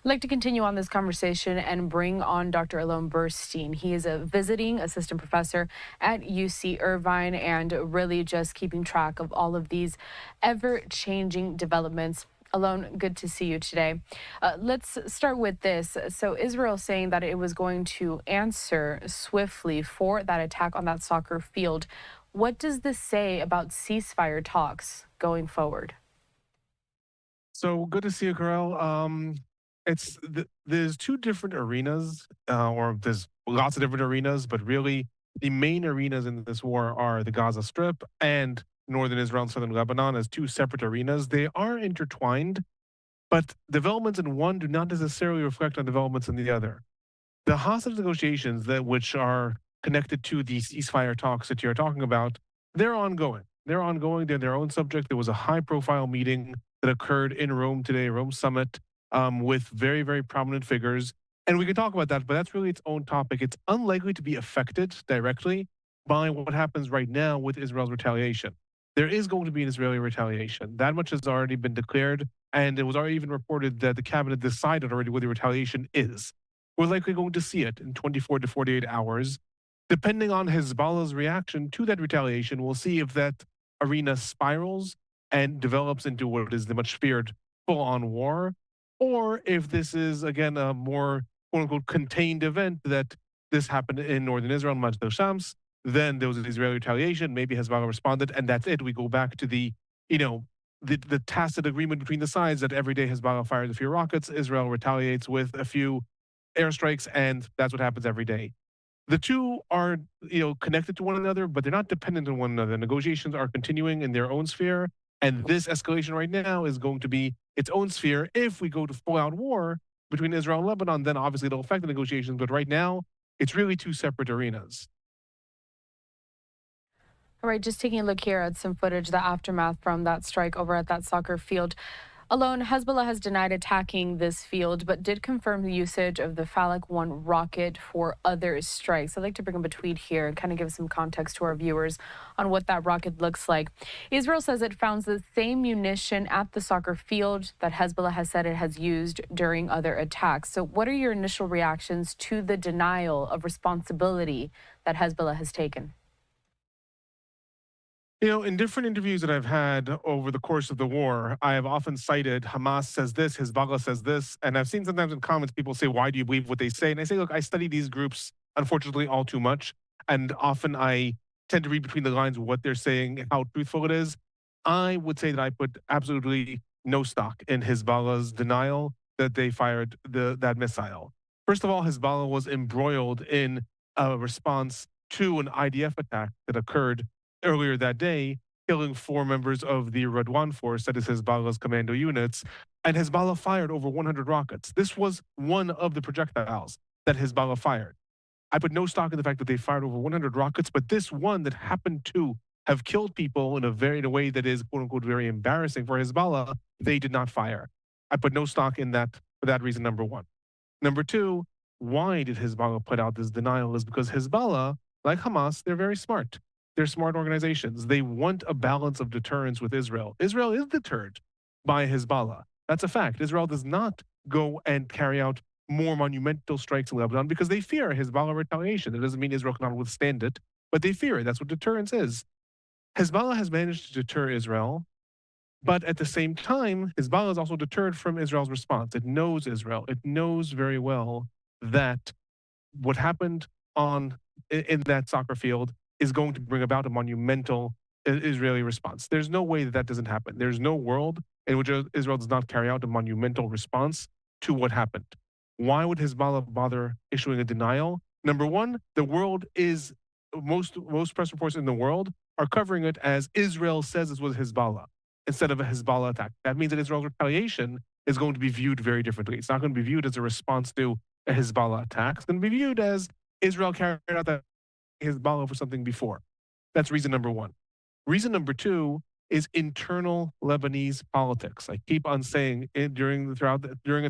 I'd like to continue on this conversation and bring on Dr. Alon Burstein. He is a visiting assistant professor at UC Irvine and really just keeping track of all of these ever-changing developments. Alon, good to see you today. Let's start with this. So Israel saying that it was going to answer swiftly for that attack on that soccer field. What does this say about ceasefire talks going forward? So good to see you, Carel. There's two different arenas, or there's lots of different arenas, but really the main arenas in this war are the Gaza Strip and northern Israel and southern Lebanon as two separate arenas. They are intertwined, but developments in one do not necessarily reflect on developments in the other. The hostage negotiations which are connected to the ceasefire talks that you're talking about, they're ongoing. They're ongoing. They're their own subject. There was a high-profile meeting that occurred in Rome today, Rome Summit, with very, very prominent figures. And we can talk about that, but that's really its own topic. It's unlikely to be affected directly by what happens right now with Israel's retaliation. There is going to be an Israeli retaliation. That much has already been declared, and it was already even reported that the cabinet decided already what the retaliation is. We're likely going to see it in 24 to 48 hours. Depending on Hezbollah's reaction to that retaliation, we'll see if that arena spirals and develops into what is the much feared full-on war, or if this is, again, a more quote-unquote contained event that this happened in northern Israel, Majd al-Shams, then there was an Israeli retaliation, maybe Hezbollah responded, and that's it. We go back to the tacit agreement between the sides that every day Hezbollah fires a few rockets, Israel retaliates with a few airstrikes, and that's what happens every day. The two are, connected to one another, but they're not dependent on one another. Negotiations are continuing in their own sphere, and this escalation right now is going to be its own sphere. If we go to full-out war between Israel and Lebanon, then obviously it'll affect the negotiations. But right now, it's really two separate arenas. All right, just taking a look here at some footage, the aftermath from that strike over at that soccer field. Alon, Hezbollah has denied attacking this field, but did confirm the usage of the Falak 1 rocket for other strikes. I'd like to bring up a tweet here and kind of give some context to our viewers on what that rocket looks like. Israel says it found the same munition at the soccer field that Hezbollah has said it has used during other attacks. So what are your initial reactions to the denial of responsibility that Hezbollah has taken? In different interviews that I've had over the course of the war, I have often cited Hamas says this, Hezbollah says this, and I've seen sometimes in comments people say, why do you believe what they say? And I say, look, I study these groups, unfortunately, all too much, and often I tend to read between the lines what they're saying, how truthful it is. I would say that I put absolutely no stock in Hezbollah's denial that they fired that missile. First of all, Hezbollah was embroiled in a response to an IDF attack that occurred earlier that day, killing 4 members of the Radwan force, that is Hezbollah's commando units, and Hezbollah fired over 100 rockets. This was one of the projectiles that Hezbollah fired. I put no stock in the fact that they fired over 100 rockets, but this one that happened to have killed people in a way that is, quote unquote, very embarrassing for Hezbollah, they did not fire. I put no stock in that for that reason, number one. Number two, why did Hezbollah put out this denial is because Hezbollah, like Hamas, they're very smart. They're smart organizations. They want a balance of deterrence with Israel. Israel is deterred by Hezbollah. That's a fact. Israel does not go and carry out more monumental strikes in Lebanon because they fear Hezbollah retaliation. That doesn't mean Israel cannot withstand it, but they fear it. That's what deterrence is. Hezbollah has managed to deter Israel, but at the same time, Hezbollah is also deterred from Israel's response. It knows Israel. It knows very well that what happened in that soccer field is going to bring about a monumental Israeli response. There's no way that doesn't happen. There's no world in which Israel does not carry out a monumental response to what happened. Why would Hezbollah bother issuing a denial? Number one, the world is, most press reports in the world are covering it as Israel says this was Hezbollah instead of a Hezbollah attack. That means that Israel's retaliation is going to be viewed very differently. It's not going to be viewed as a response to a Hezbollah attack. It's going to be viewed as Israel carried out that Hezbollah for something before. That's reason number one. Reason number two is internal Lebanese politics. I keep on saying during and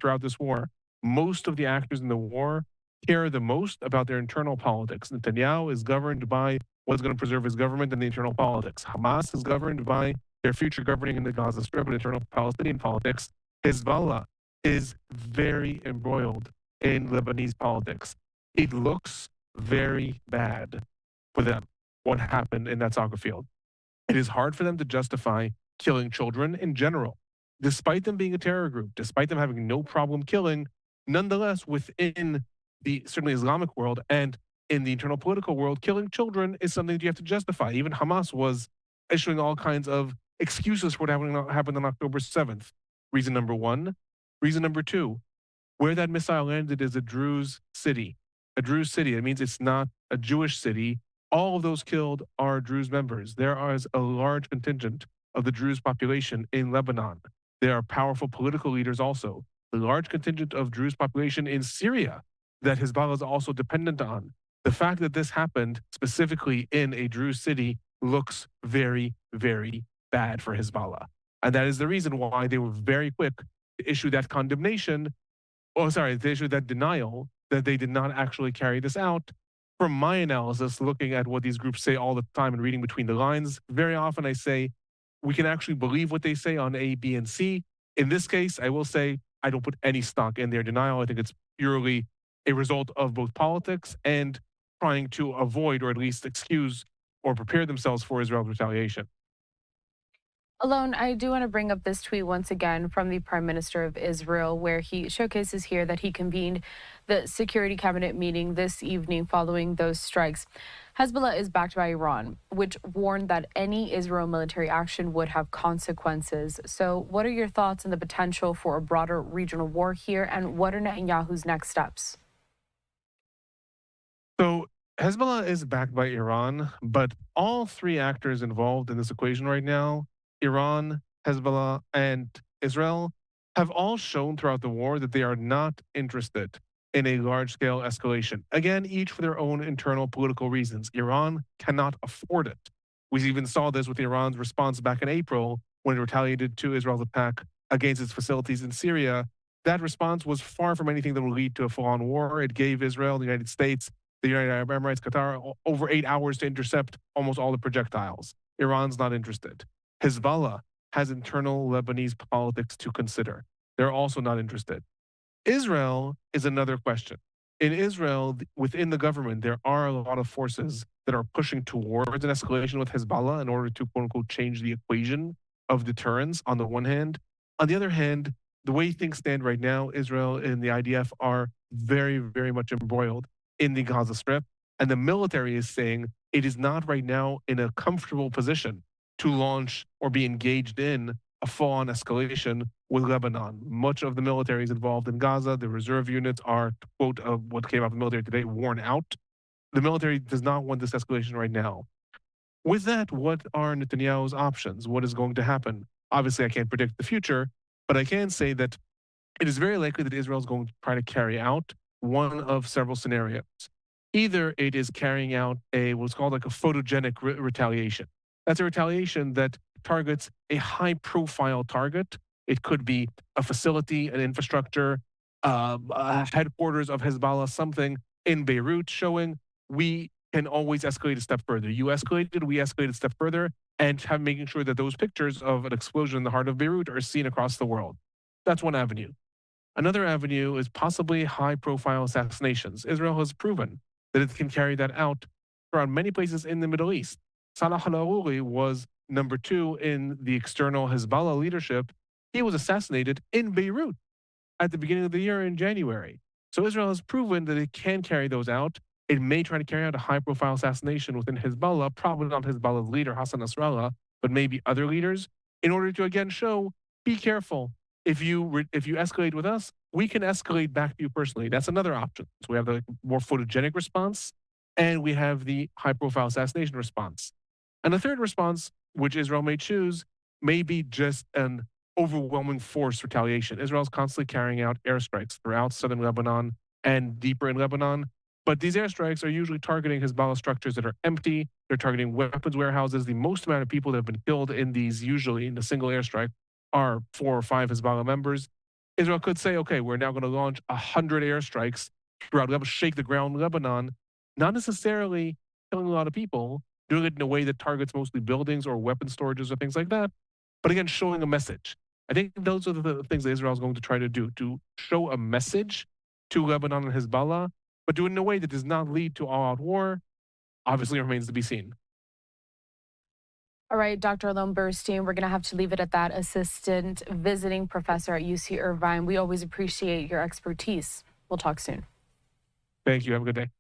throughout this war, most of the actors in the war care the most about their internal politics. Netanyahu is governed by what's going to preserve his government and the internal politics. Hamas is governed by their future governing in the Gaza Strip and internal Palestinian politics. Hezbollah is very embroiled in Lebanese politics. It looks very bad for them, what happened in that soccer field. It is hard for them to justify killing children in general, despite them being a terror group, despite them having no problem killing. Nonetheless, within the certainly Islamic world and in the internal political world, killing children is something that you have to justify. Even Hamas was issuing all kinds of excuses for what happened on October 7th. Reason number one. Reason number two, where that missile landed is a Druze city. A Druze city. It means it's not a Jewish city. All of those killed are Druze members. There is a large contingent of the Druze population in Lebanon. There are powerful political leaders also. The large contingent of Druze population in Syria that Hezbollah is also dependent on. The fact that this happened specifically in a Druze city looks very, very bad for Hezbollah. And that is the reason why they were very quick to issue that condemnation. Oh, sorry, they issued that denial that they did not actually carry this out. From my analysis, looking at what these groups say all the time and reading between the lines, very often I say we can actually believe what they say on A, B, and C. In this case, I will say I don't put any stock in their denial. I think it's purely a result of both politics and trying to avoid or at least excuse or prepare themselves for Israel's retaliation. Alon, I do want to bring up this tweet once again from the Prime Minister of Israel, where he showcases here that he convened the Security Cabinet meeting this evening following those strikes. Hezbollah is backed by Iran, which warned that any Israel military action would have consequences. So, what are your thoughts on the potential for a broader regional war here, and what are Netanyahu's next steps? So Hezbollah is backed by Iran, but all three actors involved in this equation right now, Iran, Hezbollah, and Israel, have all shown throughout the war that they are not interested in a large scale escalation. Again, each for their own internal political reasons. Iran cannot afford it. We even saw this with Iran's response back in April when it retaliated to Israel's attack against its facilities in Syria. That response was far from anything that would lead to a full on war. It gave Israel, the United States, the United Arab Emirates, Qatar, over 8 hours to intercept almost all the projectiles. Iran's not interested. Hezbollah has internal Lebanese politics to consider. They're also not interested. Israel is another question. In Israel, within the government, there are a lot of forces that are pushing towards an escalation with Hezbollah in order to quote unquote change the equation of deterrence on the one hand. On the other hand, the way things stand right now, Israel and the IDF are very, very much embroiled in the Gaza Strip. And the military is saying it is not right now in a comfortable position to launch or be engaged in a full on escalation with Lebanon. Much of the military is involved in Gaza. The reserve units are, to quote what came out of the military today, worn out. The military does not want this escalation right now. With that, what are Netanyahu's options? What is going to happen? Obviously, I can't predict the future, but I can say that it is very likely that Israel is going to try to carry out one of several scenarios. Either it is carrying out a what's called like a photogenic retaliation. That's a retaliation that targets a high-profile target. It could be a facility, an infrastructure, headquarters of Hezbollah, something in Beirut, showing we can always escalate a step further. You escalated, we escalated a step further, and making sure that those pictures of an explosion in the heart of Beirut are seen across the world. That's one avenue. Another avenue is possibly high-profile assassinations. Israel has proven that it can carry that out around many places in the Middle East. Salah al-Aruri was number 2 in the external Hezbollah leadership. He was assassinated in Beirut at the beginning of the year in January. So Israel has proven that it can carry those out. It may try to carry out a high-profile assassination within Hezbollah, probably not Hezbollah's leader, Hassan Nasrallah, but maybe other leaders, in order to again show, be careful. If you escalate with us, we can escalate back to you personally. That's another option. So we have the more photogenic response, and we have the high-profile assassination response. And the third response, which Israel may choose, may be just an overwhelming force retaliation. Israel is constantly carrying out airstrikes throughout southern Lebanon and deeper in Lebanon. But these airstrikes are usually targeting Hezbollah structures that are empty. They're targeting weapons warehouses. The most amount of people that have been killed in these, usually in a single airstrike, are 4 or 5 Hezbollah members. Israel could say, okay, we're now going to launch 100 airstrikes throughout Lebanon, shake the ground in Lebanon, not necessarily killing a lot of people, doing it in a way that targets mostly buildings or weapon storages or things like that, but again, showing a message. I think those are the things that Israel is going to try to do, to show a message to Lebanon and Hezbollah, but do it in a way that does not lead to all-out war. Obviously, remains to be seen. All right, Dr. Alon Burstein, we're going to have to leave it at that. Assistant visiting professor at UC Irvine. We always appreciate your expertise. We'll talk soon. Thank you. Have a good day.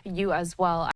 You as well.